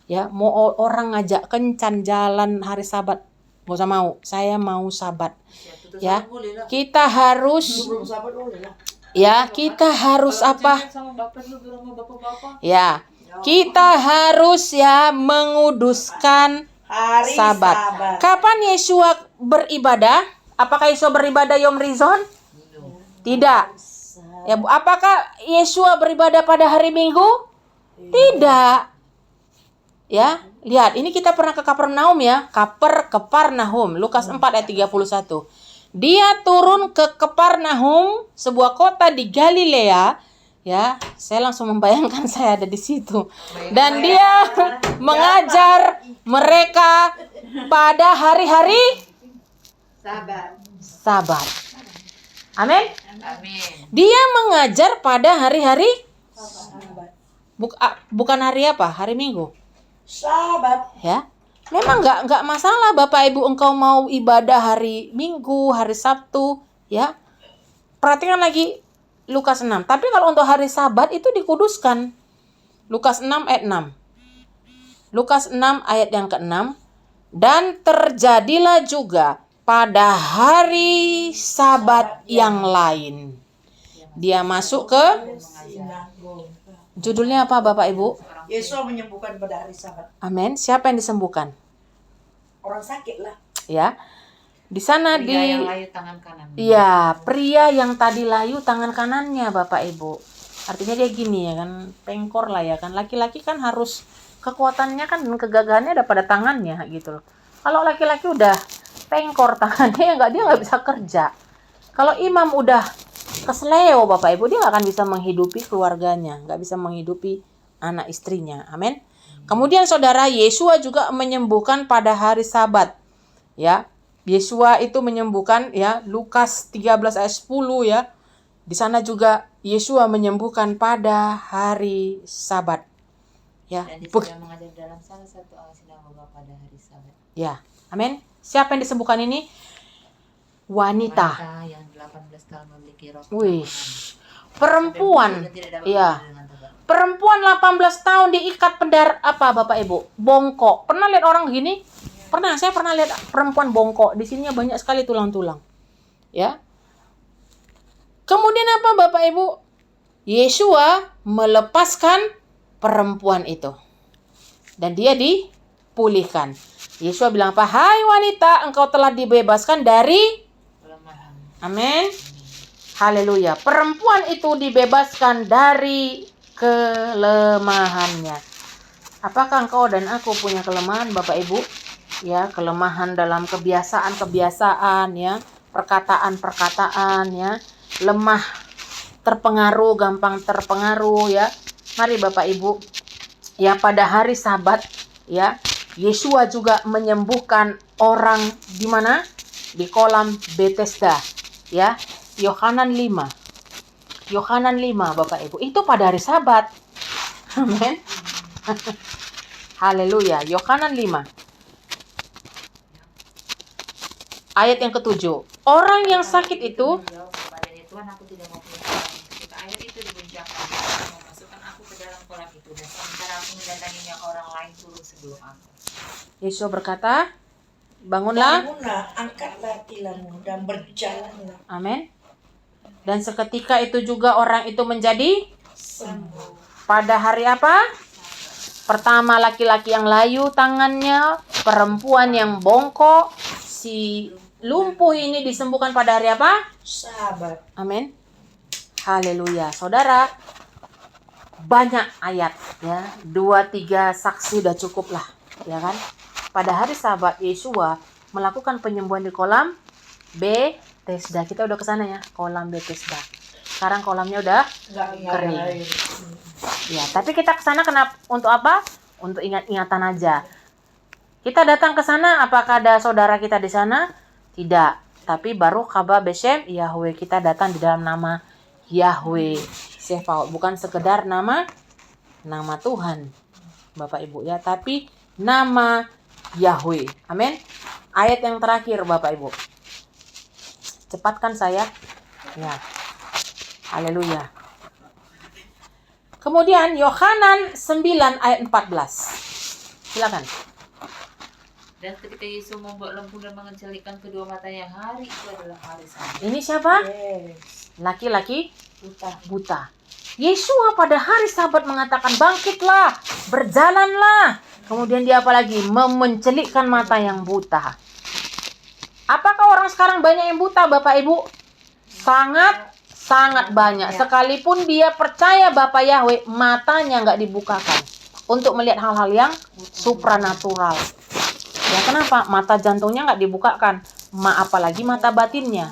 Ya, mau orang ngajak kencan jalan hari Sabat, gak usah mau. Saya mau Sabat. Ya, kita harus. Ya, kita harus apa? Ya, kita harus ya menguduskan Hari Sabat. Kapan Yeshua beribadah? Apakah Yeshua beribadah Yom Rizon? Tidak. Ya, apakah Yeshua beribadah pada hari Minggu? Tidak. Ya, lihat, ini kita pernah ke Kapernaum ya. Kapernaum, Lukas 4 ayat 31. Dia turun ke Kapernaum, sebuah kota di Galilea Ya, saya langsung membayangkan saya ada di situ. Dan dia mengajar mereka pada hari-hari Sabat. Amin. Amin. Dia mengajar pada hari-hari bukan hari apa? Hari Minggu. Sabat. Ya. Memang nggak masalah Bapak Ibu engkau mau ibadah hari Minggu, hari Sabtu, ya. Perhatikan lagi Lukas 6. Tapi kalau untuk hari Sabat itu dikuduskan. Lukas 6 ayat 6. Lukas 6 ayat yang ke-6. Dan terjadilah juga pada hari Sabat yang lain. Dia masuk ke Sinagog. judulnya apa Bapak Ibu? Yesus menyembuhkan pada hari Sabat. Amin. Siapa yang disembuhkan? Orang sakit lah. Ya. Di sana Pria yang layu tangan kanan. Iya, pria yang tadi layu tangan kanannya Bapak Ibu. Artinya dia gini ya kan, pengkor lah ya kan. Laki-laki kan harus kekuatannya kan kegagahannya ada pada tangannya gitu loh. Kalau laki-laki udah pengkor tangannya dia nggak bisa kerja. Kalau imam udah kesleo Bapak Ibu, dia nggak akan bisa menghidupi keluarganya, nggak bisa menghidupi anak istrinya. Amin. Kemudian saudara, Yesua juga menyembuhkan pada hari Sabat. Ya. Yesua itu menyembuhkan ya, Lukas 13 ayat 10 ya. Di sana juga Yesua menyembuhkan pada hari Sabat. Ya. Dan dia sudah mengajar dalam salah satu sinagoga pada hari Sabat. Ya. Amin. Siapa yang disembuhkan ini? Wanita. Wanita yang 18 tahun memiliki roh. Wih. Perempuan. Ya. Perempuan 18 tahun diikat apa Bapak Ibu? Bongkok. Pernah lihat orang gini? Pernah, saya pernah lihat perempuan bongkok. Di sininya banyak sekali tulang-tulang. Ya. Kemudian apa Bapak Ibu? Yesua melepaskan perempuan itu. Dan dia dipulihkan. Yesua bilang apa? Hai wanita, engkau telah dibebaskan dari Kelemahan. Amin. Haleluya. Perempuan itu dibebaskan dari kelemahannya. Apakah engkau dan aku punya kelemahan Bapak Ibu? Ya, kelemahan dalam kebiasaan-kebiasaan ya, perkataan-perkataan ya, lemah terpengaruh, gampang terpengaruh ya. Mari Bapak Ibu, ya pada hari Sabat ya, Yesua juga menyembuhkan orang di mana? Di kolam Bethesda ya. Yohanan 5. Yohanan 5 Bapak Ibu, itu pada hari Sabat. Amin. Haleluya. Yohanan 5. Ayat yang ke-7. Orang yang sakit itu Menjawab kepadanya, Tuhan, aku tidak mau punya kolam. Ketika air itu digoncangkan, Tuhan memasukkan aku ke dalam kolam itu, dan sementara aku mendatanginya, orang lain turun sebelum aku. Yesus berkata, bangunlah. Angkatlah tilammu dan berjalanlah. Amin. Dan seketika itu juga orang itu menjadi Sembuh. pada hari apa? Pertama laki-laki yang layu tangannya, perempuan yang bongkok, si lumpuh ini disembuhkan pada hari apa? Sabat. Amin. Haleluya. Saudara, banyak ayat ya. 2-3 saksi udah cukup lah, ya kan? Pada hari Sabat Yesua melakukan penyembuhan di kolam Bethesda. Kita udah ke sana ya, kolam Bethesda. Sekarang kolamnya udah kering. Ya, tapi kita ke sana kenapa? Untuk apa? Untuk ingat-ingatan aja. Kita datang ke sana, apakah ada saudara kita di sana? Tidak. Tapi baru Haba Beshem Yahweh, kita datang di dalam nama Yahweh Sefaot, bukan sekedar nama Tuhan Bapak Ibu ya, tapi nama Yahweh. Amin. Ayat yang terakhir Bapak Ibu. Cepatkan saya. Ya. Haleluya. Kemudian Yohanan 9 ayat 14. Silakan. Dan ketika Yesus membuat lembu dan mengencelikan kedua matanya, hari itu adalah hari Sabat. Ini siapa? Yes. Laki-laki buta. Yesua pada hari Sabat mengatakan, bangkitlah, berjalanlah. Kemudian dia apa lagi? Mencelikkan mata yang buta. Apakah orang sekarang banyak yang buta Bapak Ibu? Sangat banyak. Sekalipun dia percaya Bapak Yahweh, matanya nggak dibukakan untuk melihat hal-hal yang supranatural. Ya kenapa? Mata jantungnya nggak dibukakan. Apalagi mata batinnya.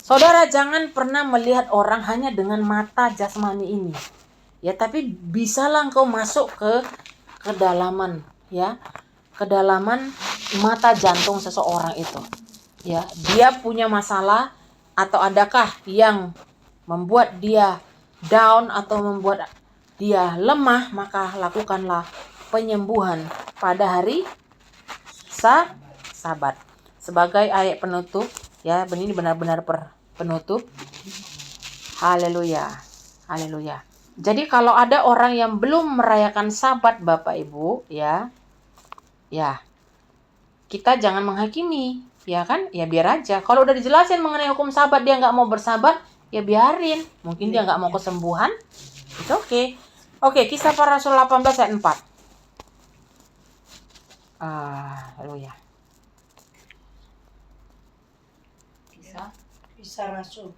Saudara, jangan pernah melihat orang hanya dengan mata jasmani ini. Ya, tapi bisalah engkau masuk ke kedalaman, ya. Kedalaman mata jantung seseorang itu. Ya, dia punya masalah atau adakah yang membuat dia down atau membuat dia lemah, maka lakukanlah penyembuhan pada hari Sabat. Sebagai ayat penutup, ya, ini benar-benar penutup. Haleluya. Haleluya. Jadi kalau ada orang yang belum merayakan Sabat, Bapak Ibu, ya, kita jangan menghakimi, ya kan? Ya biar aja. Kalau udah dijelasin mengenai hukum Sabat, dia nggak mau bersabat, ya biarin. Mungkin dia nggak mau kesembuhan, itu oke. Oke, Kisah Para Rasul 18 ayat 4. Haleluya. Kisah Rasul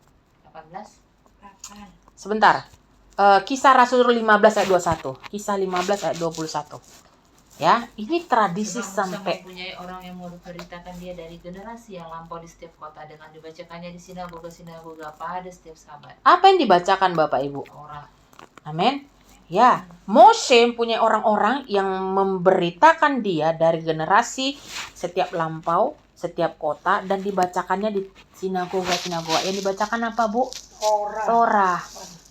18. Apaan? Sebentar. Kisah Rasul 15 ayat 21. Kisah 15 ayat 21. Ya, ini tradisi Sebab Musa sampai mempunyai orang yang memberitakan dia dari generasi yang lampau di setiap kota dengan dibacakannya di sinagoga pada setiap Sabat. apa yang dibacakan Bapak Ibu? Orang Amin. Ya, Mose punya orang-orang yang memberitakan dia dari generasi setiap lampau, setiap kota, dan dibacakannya di sinagoga-sinagoga. Yang dibacakan apa, Bu? Torah. Torah.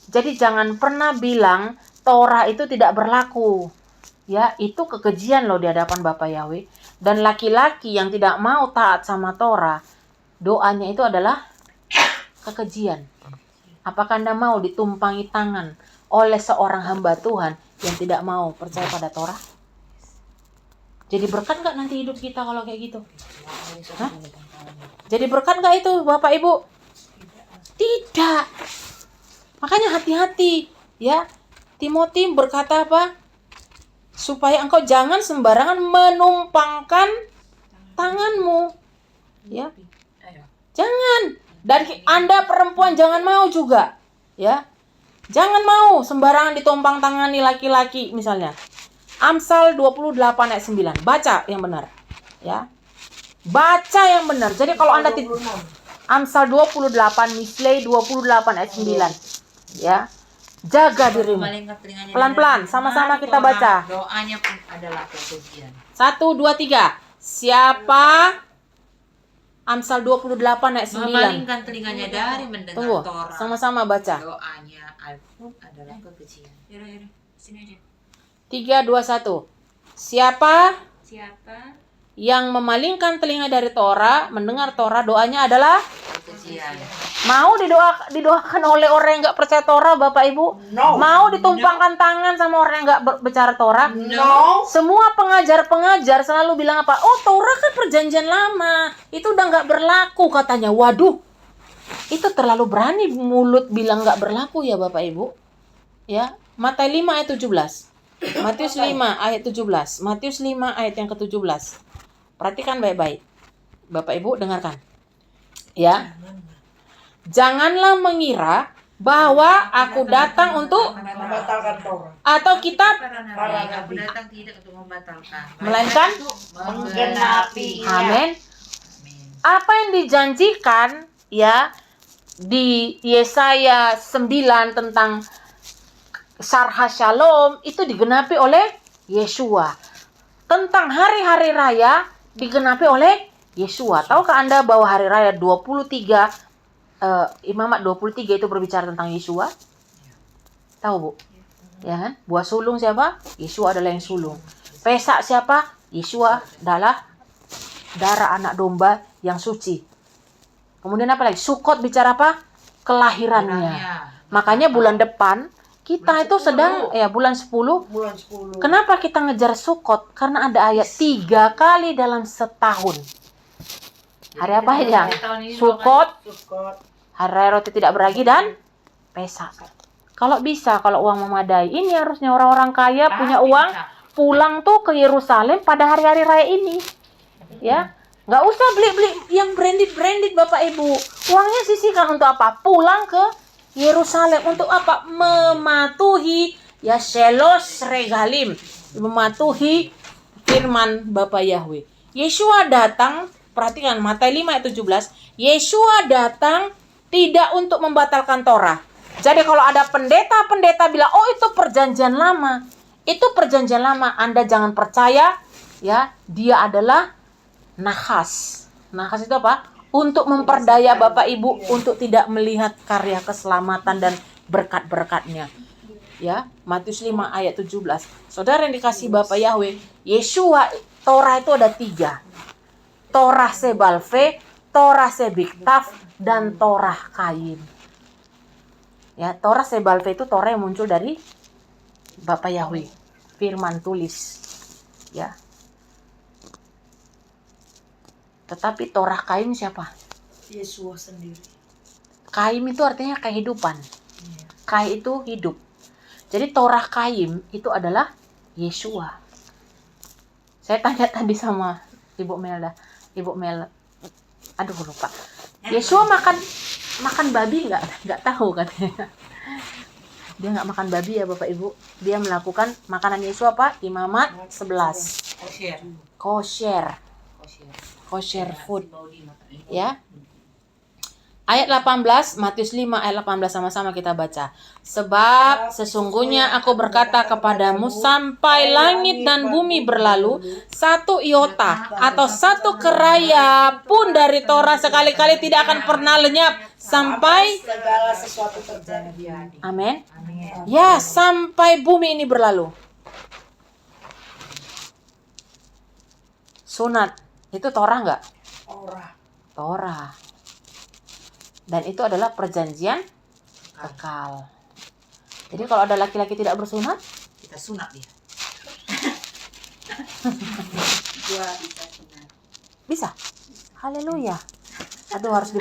Jadi jangan pernah bilang Torah itu tidak berlaku. Ya, itu kekejian loh di hadapan Bapak Yahweh. Dan laki-laki yang tidak mau taat sama Torah, doanya itu adalah kekejian. Apakah Anda mau ditumpangi tangan oleh seorang hamba Tuhan yang tidak mau percaya pada Torah? Jadi berkat nggak nanti hidup kita kalau kayak gitu? Hah? Jadi berkat nggak itu Bapak Ibu? Tidak. Makanya hati-hati, ya. Timothy berkata apa? Supaya engkau jangan sembarangan menumpangkan tanganmu, ya. Jangan. Dan Anda perempuan jangan mau juga, ya. Jangan mau sembarangan ditumpang tangani laki-laki misalnya. Amsal 28 ayat 9. Baca yang benar, ya. Baca yang benar. Jadi kalau Anda Amsal 28, Misley 28 ayat 9. Ya. Jaga dirimu. Pelan-pelan, sama-sama kita baca. Doanya pun adalah kekejian. 1, 2, 3. Siapa? Amsal 28 ayat 9. Memalingkan telinganya dari mendengar Tunggu, Torah. sama-sama baca. Doanya pun adalah kekejian. Yaudah, sini aja. 3, 2, 1. Siapa Siapa yang memalingkan telinga dari Torah, mendengar Torah, doanya adalah Kekejian. mau didoakan oleh orang yang nggak percaya Torah, Bapak Ibu? No. Mau ditumpangkan tangan sama orang yang nggak bicara Torah? No. Semua pengajar-pengajar selalu bilang apa? Oh, Torah kan perjanjian lama, itu udah nggak berlaku katanya. Waduh, itu terlalu berani mulut bilang nggak berlaku ya Bapak Ibu. Ya, Matius 5 ayat 17. Matius 5 ayat 17. Matius 5 ayat yang ke-17. Perhatikan baik-baik. Bapak Ibu dengarkan. Ya. Janganlah mengira bahwa aku datang untuk Membatalkan Torah. atau kita Para nabi, aku datang tidak untuk membatalkan, Melainkan menggenapi. Amin. Amin. Apa yang dijanjikan ya di Yesaya 9 tentang Sarha Shalom itu digenapi oleh Yeshua. Tentang hari-hari raya digenapi oleh Yeshua. Tahukah Anda bahwa hari raya 23 Imamat 23 itu berbicara tentang Yeshua? Tahu, Bu? Ya kan? Buah sulung siapa? Yeshua adalah yang sulung. Pesak siapa? Yeshua adalah darah anak domba yang suci. Kemudian apa lagi? Sukot bicara apa? Kelahirannya. Makanya bulan depan kita itu sedang bulan 10. Bulan 10. Kenapa kita ngejar Sukot? Karena ada ayat 3 kali dalam setahun. Hari apa aja? Sukot, Sukot. hari raya roti tidak beragi dan Pesak. Kalau bisa, kalau uang memadai, ini harusnya orang-orang kaya punya uang pulang tuh ke Yerusalem pada hari-hari raya ini. Ya, nggak usah beli-beli yang branded Bapak Ibu. Uangnya sisihkan untuk apa? Pulang ke Yerusalem untuk apa? Mematuhi ya shelos regalim, mematuhi firman Bapak Yahweh. Yeshua datang, perhatikan Matius 5 ayat 17. Yeshua datang tidak untuk membatalkan Torah. Jadi kalau ada pendeta-pendeta bilang, oh itu perjanjian lama, itu perjanjian lama, Anda jangan percaya, ya, dia adalah nahas. Nahas itu apa? Untuk memperdaya Bapak Ibu untuk tidak melihat karya keselamatan dan berkat-berkatnya. Ya, Matius 5 ayat 17. Saudara yang dikasih Bapak Yahweh, Yeshua, Torah itu ada 3. Torah Sebalve, Torah Sebiktaf, dan Torah Kaim. Ya, Torah Sebalve itu Torah yang muncul dari Bapak Yahweh, firman tulis. Ya. Tetapi Torah Kaim siapa? Yesua sendiri. Kaim itu artinya kehidupan. Kai itu hidup. Jadi Torah Kaim itu adalah Yeshua. Saya tanya tadi sama Ibu Melda. Ibu Mel, aduh lupa. Yeshua makan babi nggak? Nggak tahu katanya. Dia nggak makan babi ya Bapak Ibu. Dia melakukan makanan Yeshua apa? Imamat 11. Kosher food. Ya. Ayat 18, Matius 5 ayat 18 sama-sama kita baca. Sebab sesungguhnya aku berkata kepadamu, sampai langit dan bumi berlalu, satu iota atau satu keraya pun dari Torah sekali-kali tidak akan pernah lenyap sampai segala sesuatu terjadi. Amin. Ya, sampai bumi ini berlalu. Sunat itu Torah enggak? Torah. Dan itu adalah perjanjian kekal. Jadi kalau ada laki-laki tidak bersunat, Kita sunat dia. bisa. Haleluya. Aduh, harus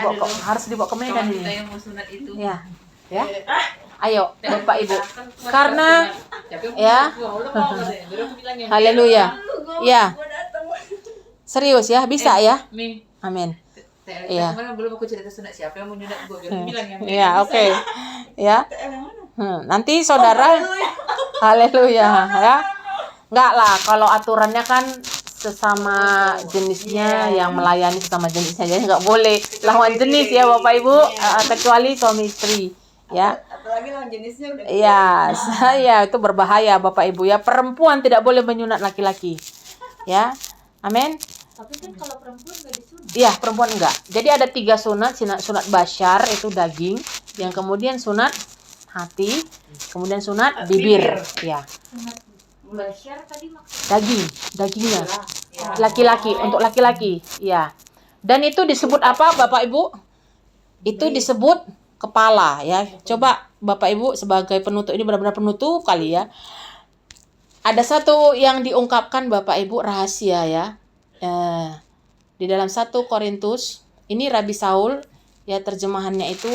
dibawa ke Medan Kita ini. yang mau sunat itu. Ya. Ya. Ayo, Bapak Ibu. Karena ya. Haleluya. Ya. Serius ya, bisa ya. Amin. Iya. Kemarin belum aku cerita sunat siapa yang mau nyunat gue biar bilang yang Iya, oke. Ya. Nanti saudara haleluya ya. Enggak lah, kalau aturannya kan sesama jenisnya yang melayani sesama jenisnya, jadi enggak boleh lawan jenis ya Bapak Ibu, kecuali suami istri ya. Apalagi lawan jenisnya udah. Iya, saya itu berbahaya Bapak Ibu ya. Perempuan tidak boleh menyunat laki-laki. Ya. Amin. Tapi kan kalau perempuan nggak disunat. Iya, perempuan enggak. Jadi ada 3 sunat. Sunat basyar itu daging, yang kemudian sunat hati, kemudian sunat bibir. Ya, Sunat basyar tadi maksudnya. dagingnya. Laki-laki, untuk laki-laki. Ya. Dan itu disebut apa Bapak Ibu? Itu disebut kepala ya. Coba Bapak Ibu sebagai penutup, ini benar-benar penutup kali ya. Ada satu yang diungkapkan Bapak Ibu rahasia ya. Di dalam 1 Korintus, ini Rabi Saul ya, terjemahannya itu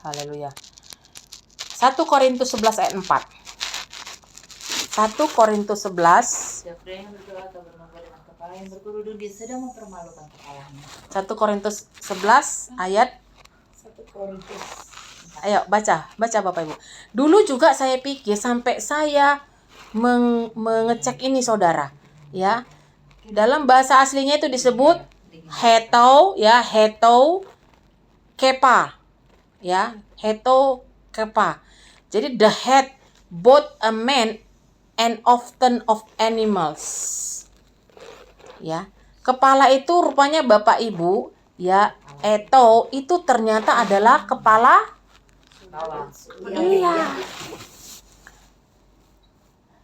haleluya. 1 Korintus 11 ayat 4. 1 Korintus 11. siapa yang berdoa atau berlomba dengan kepala yang berkerudung dia sedang mempermalukan kepalanya. 1 Korintus 11 ayat. 1 Korintus. Ayo baca Bapak Ibu. Dulu juga saya pikir sampai saya mengecek ini saudara. Ya. Dalam bahasa aslinya itu disebut heto ya, heto kepa. Ya, heto kepa. Jadi the head both a man and often of animals. Ya. Kepala itu rupanya Bapak Ibu, ya, eto itu ternyata adalah kepala. Iya.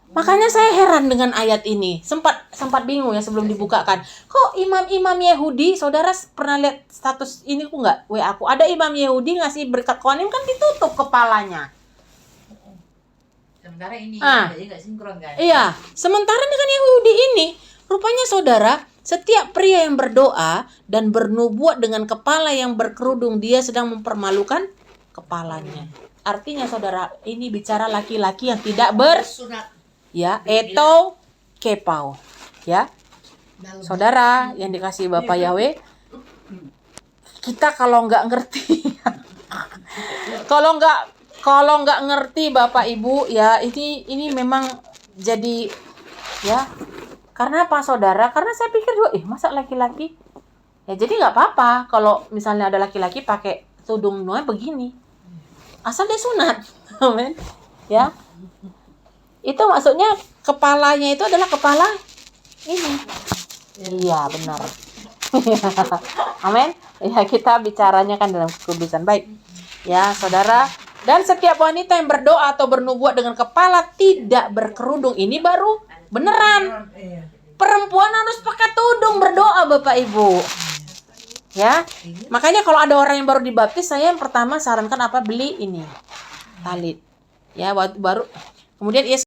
Makanya saya heran dengan ayat ini. Sempat bingung ya sebelum dibukakan. Kok imam-imam Yahudi, saudara pernah lihat status ini ku nggak? WA aku. Ada imam Yahudi ngasih berkat kohanim kan ditutup kepalanya. Sementara ini jadi nggak sinkron kan? Iya. Sementara dengan Yahudi ini, rupanya saudara, setiap pria yang berdoa dan bernubuat dengan kepala yang berkerudung, dia sedang mempermalukan kepalanya. Artinya saudara, ini bicara laki-laki yang tidak bersunat. Ya, eto kepau. Ya. Saudara yang dikasih Bapak Yahweh, kita kalau nggak ngerti kalau nggak ngerti Bapak Ibu ya, ini memang jadi ya. Karena apa saudara? Karena saya pikir juga masa laki-laki Ya jadi nggak apa-apa kalau misalnya ada laki-laki pakai tudung Noah begini. Asal dia sunat. Amin. Ya. Itu maksudnya kepalanya itu adalah kepala ini. Iya, benar. Amin. Ya, kita bicaranya kan dalam kekudusan. Baik. Ya, saudara. Dan setiap wanita yang berdoa atau bernubuat dengan kepala tidak berkerudung. Ini baru beneran. Perempuan harus pakai tudung berdoa, Bapak Ibu. Ya. Makanya kalau ada orang yang baru dibaptis, saya yang pertama sarankan apa? Beli ini. Talit. Ya, baru kemudian ia